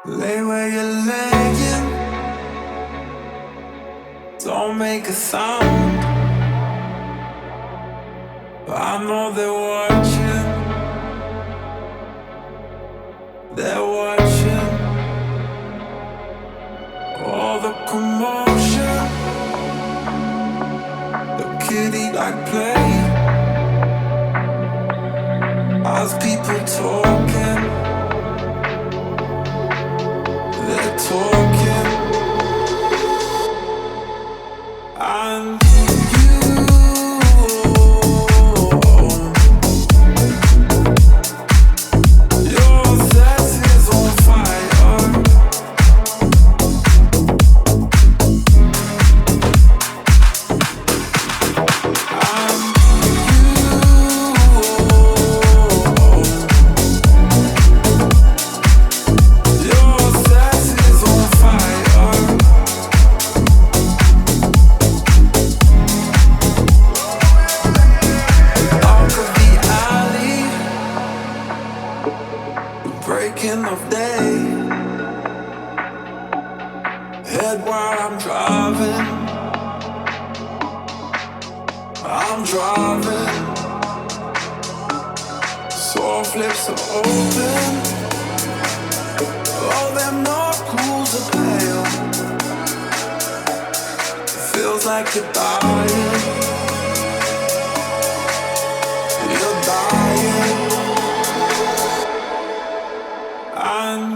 Lay where you're laying, don't make a sound. I know they're watching, they're watching. All the commotion, the kitty like play. As people talking, they're talking. And breaking of day, head while I'm driving. I'm driving. Soft lips are open. All them knuckles are pale. Feels like you're dying. You're dying. And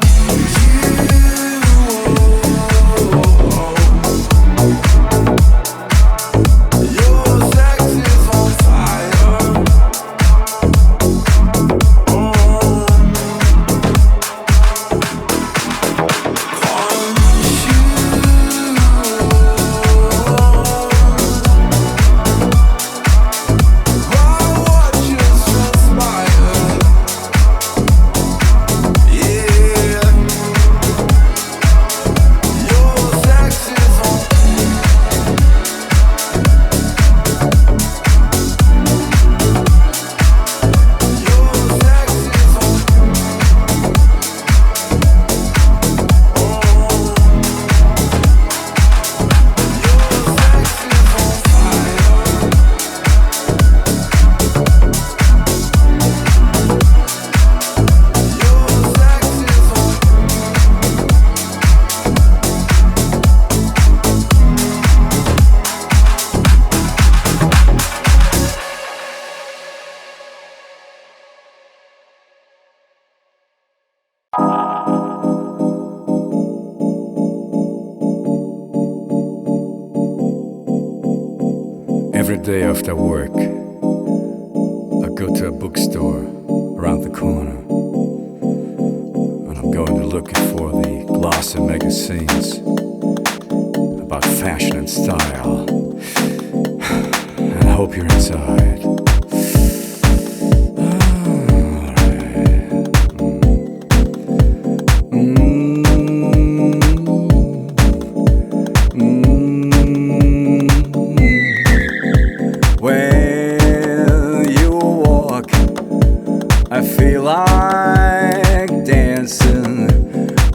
every day after work, I go to a bookstore around the corner, and I'm going to look for the glossy magazines about fashion and style. And I hope you're inside. I feel like dancing.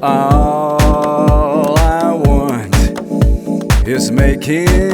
All I want is making